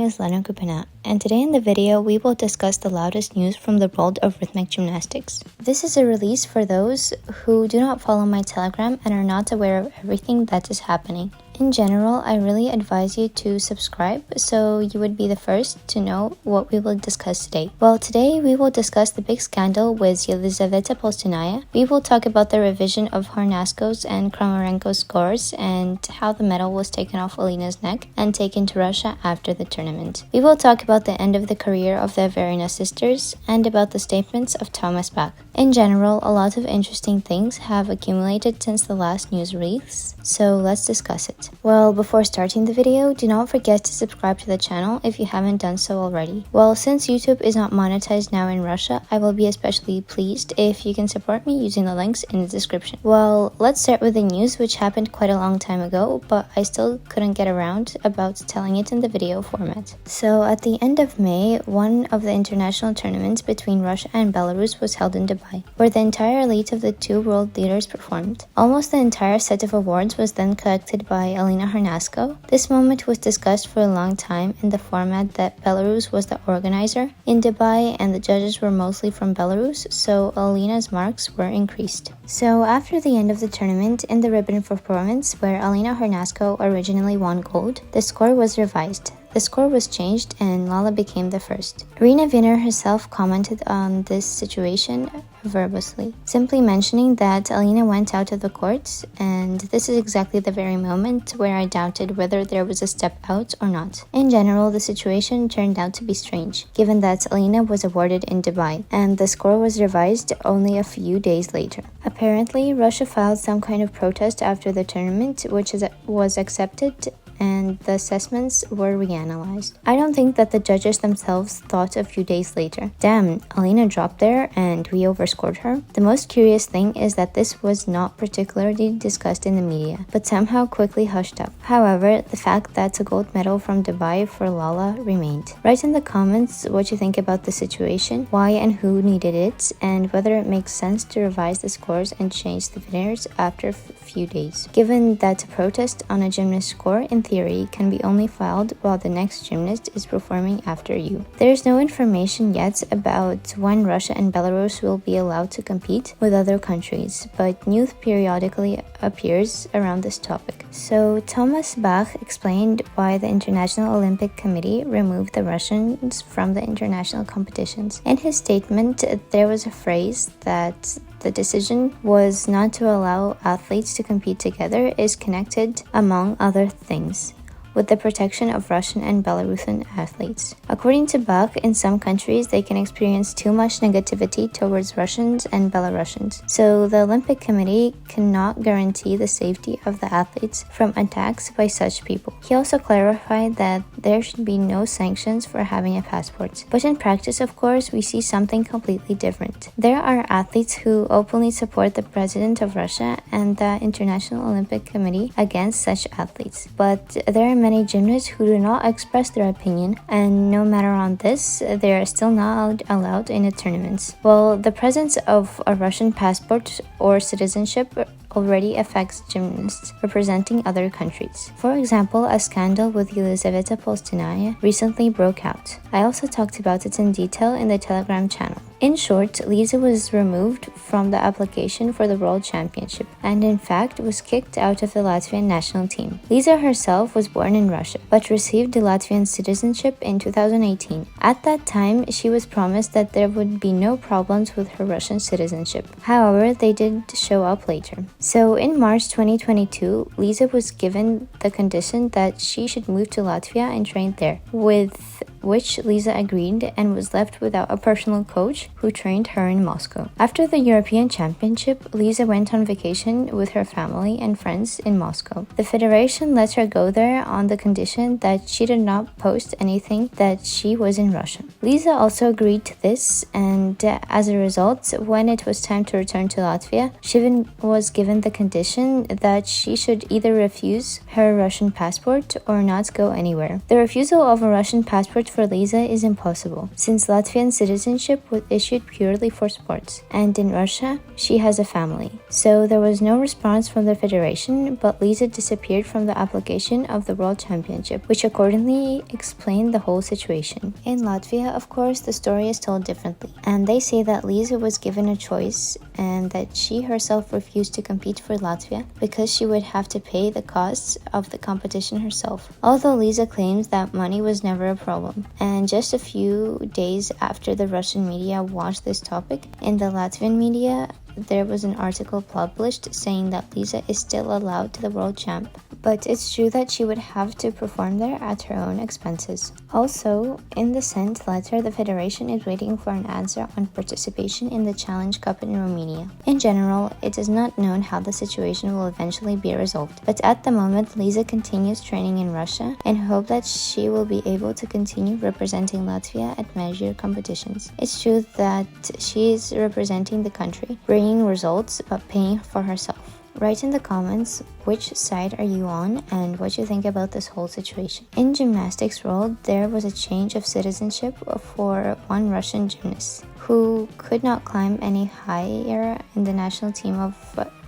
is Lena KrupinA, and today in the video we will discuss the loudest news from the world of rhythmic gymnastics. This is a release for those who do not follow my Telegram and are not aware of everything that is happening. In general, I really advise you to subscribe so you would be the first to know what we will discuss today. Well, today we will discuss the big scandal with Elizaveta Polstyana. We will talk about the revision of Gornosko's and Kromarenko's scores and how the medal was taken off Alina's neck and taken to Russia after the tournament. We will talk about the end of the career of the Averina sisters and about the statements of Thomas Bach. In general, a lot of interesting things have accumulated since the last news release, so let's discuss it. Well, before starting the video, do not forget to subscribe to the channel if you haven't done so already. Well, since YouTube is not monetized now in Russia, I will be especially pleased if you can support me using the links in the description. Well, let's start with the news, which happened quite a long time ago, but I still couldn't get around about telling it in the video format. So at the end of May, one of the international tournaments between Russia and Belarus was held in Dubai, where the entire elite of the two world leaders performed. Almost the entire set of awards was then collected by Alina Gornosko. This moment was discussed for a long time in the format that Belarus was the organizer in Dubai and the judges were mostly from Belarus, so Alina's marks were increased. So after the end of the tournament, in the ribbon performance where Alina Gornosko originally won gold, the score was revised. The score was changed and Lala became the first. Arina Averina herself commented on this situation verbosely, simply mentioning that Alina went out of the courts, and this is exactly the very moment where I doubted whether there was a step out or not. In general, the situation turned out to be strange, given that Alina was awarded in Dubai, and the score was revised only a few days later. Apparently, Russia filed some kind of protest after the tournament, which was accepted, and the assessments were reanalyzed. I don't think that the judges themselves thought a few days later, damn, Alina dropped there and we overscored her. The most curious thing is that this was not particularly discussed in the media, but somehow quickly hushed up. However, the fact that a gold medal from Dubai for Lala remained. Write in the comments what you think about the situation, why and who needed it, and whether it makes sense to revise the scores and change the winners after a few days, given that a protest on a gymnast score in theory can be only filed while the next gymnast is performing after you. There is no information yet about when Russia and Belarus will be allowed to compete with other countries, but news periodically appears around this topic. So Thomas Bach explained why the International Olympic Committee removed the Russians from the international competitions. In his statement, there was a phrase that the decision was not to allow athletes to compete together is connected, among other things, with the protection of Russian and Belarusian athletes. According to Bach, in some countries they can experience too much negativity towards Russians and Belarusians, so the Olympic Committee cannot guarantee the safety of the athletes from attacks by such people. He also clarified that there should be no sanctions for having a passport. But in practice, of course, we see something completely different. There are athletes who openly support the president of Russia and the International Olympic Committee against such athletes, but there are many gymnasts who do not express their opinion, and no matter on this, they are still not allowed in the tournaments. Well, the presence of a Russian passport or citizenship already affects gymnasts representing other countries. For example, a scandal with Elizaveta Polstyana recently broke out. I also talked about it in detail in the Telegram channel. In short, Liza was removed from the application for the World Championship and in fact was kicked out of the Latvian national team. Liza herself was born in Russia but received the Latvian citizenship in 2018. At that time, she was promised that there would be no problems with her Russian citizenship. However, they did show up later. So in March 2022, Liza was given the condition that she should move to Latvia and train there, with which Liza agreed and was left without a personal coach who trained her in Moscow. After the European Championship, Liza went on vacation with her family and friends in Moscow. The federation let her go there on the condition that she did not post anything that she was in Russia. Liza also agreed to this, and as a result, when it was time to return to Latvia, she was given the condition that she should either refuse her Russian passport or not go anywhere. The refusal of a Russian passport but for Liza is impossible, since Latvian citizenship was issued purely for sports, and in Russia, she has a family. So there was no response from the federation, but Liza disappeared from the application of the World Championship, which accordingly explained the whole situation. In Latvia, of course, the story is told differently, and they say that Liza was given a choice and that she herself refused to compete for Latvia because she would have to pay the costs of the competition herself. Although Liza claims that money was never a problem, and just a few days after the Russian media watched this topic, in the Latvian media there was an article published saying that Liza is still allowed to the world champ, but it's true that she would have to perform there at her own expenses. Also, in the sent letter, the federation is waiting for an answer on participation in the Challenge Cup in Romania. In general, it is not known how the situation will eventually be resolved, but at the moment, Liza continues training in Russia and hope that she will be able to continue representing Latvia at major competitions. It's true that she is representing the country, bringing results, but paying for herself. Write in the comments which side are you on and what you think about this whole situation. In gymnastics world, there was a change of citizenship for one Russian gymnast who could not climb any higher in the national team of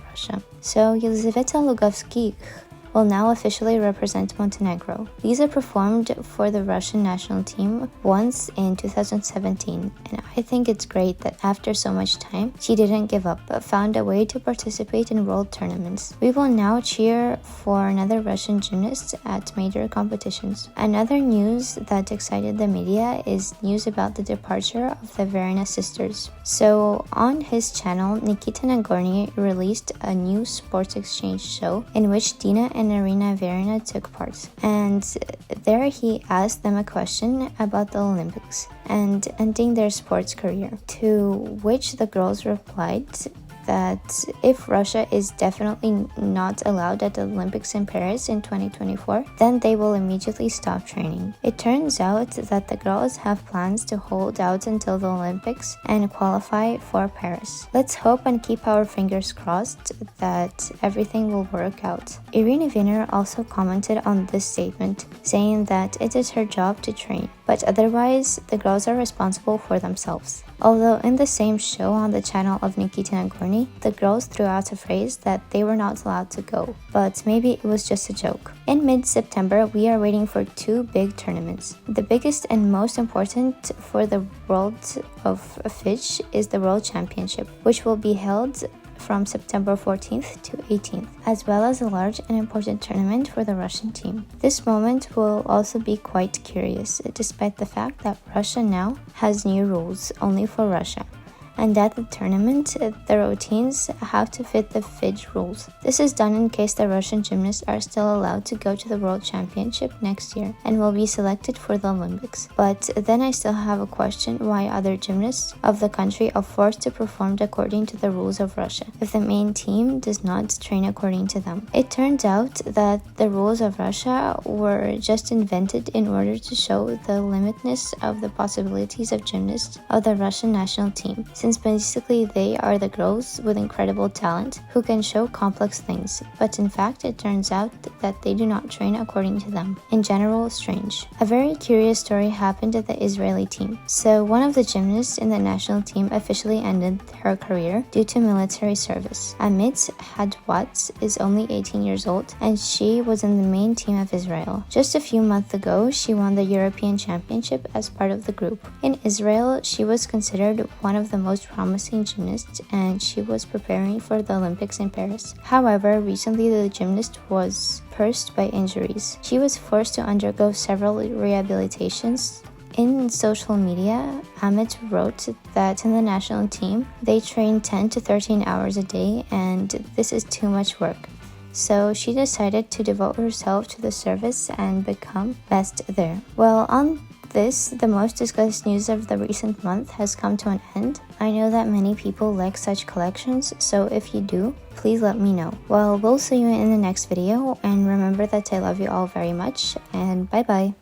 Russia. So Elizaveta Lugovskoy will now officially represent Montenegro. Liza performed for the Russian national team once in 2017, and I think it's great that after so much time, she didn't give up, but found a way to participate in world tournaments. We will now cheer for another Russian gymnast at major competitions. Another news that excited the media is news about the departure of the Averina sisters. So on his channel, Nikita Nagorny released a new sports exchange show in which Dina and Arina Averina took part, and there he asked them a question about the Olympics and ending their sports career, to which the girls replied that if Russia is definitely not allowed at the Olympics in Paris in 2024, then they will immediately stop training. It turns out that the girls have plans to hold out until the Olympics and qualify for Paris. Let's hope and keep our fingers crossed that everything will work out. Irina Averina also commented on this statement, saying that it is her job to train, but otherwise the girls are responsible for themselves. Although in the same show on the channel of Nikita Nagorny, the girls threw out a phrase that they were not allowed to go, but maybe it was just a joke. In mid-September, we are waiting for two big tournaments. The biggest and most important for the world of fish is the World Championship, which will be held from September 14th to 18th, as well as a large and important tournament for the Russian team. This moment will also be quite curious, despite the fact that Russia now has new rules only for Russia, and at the tournament, the routines have to fit the FIGE rules. This is done in case the Russian gymnasts are still allowed to go to the World Championship next year and will be selected for the Olympics. But then I still have a question why other gymnasts of the country are forced to perform according to the rules of Russia, if the main team does not train according to them. It turns out that the rules of Russia were just invented in order to show the limitness of the possibilities of gymnasts of the Russian national team, since basically they are the girls with incredible talent who can show complex things, but in fact it turns out that they do not train according to them. In general, strange. A very curious story happened at the Israeli team. So one of the gymnasts in the national team officially ended her career due to military service. Amit Hadwat is only 18 years old and she was in the main team of Israel. Just a few months ago, she won the European Championship as part of the group. In Israel, she was considered one of the most promising gymnasts and she was preparing for the Olympics in Paris. However, recently the gymnast was cursed by injuries. She was forced to undergo several rehabilitations. In social media, Amit wrote that in the national team, they train 10 to 13 hours a day and this is too much work. So she decided to devote herself to the service and become best there. Well, on this, the most discussed news of the recent month has come to an end. I know that many people like such collections, so if you do, please let me know. Well, we'll see you in the next video, and remember that I love you all very much, and bye bye.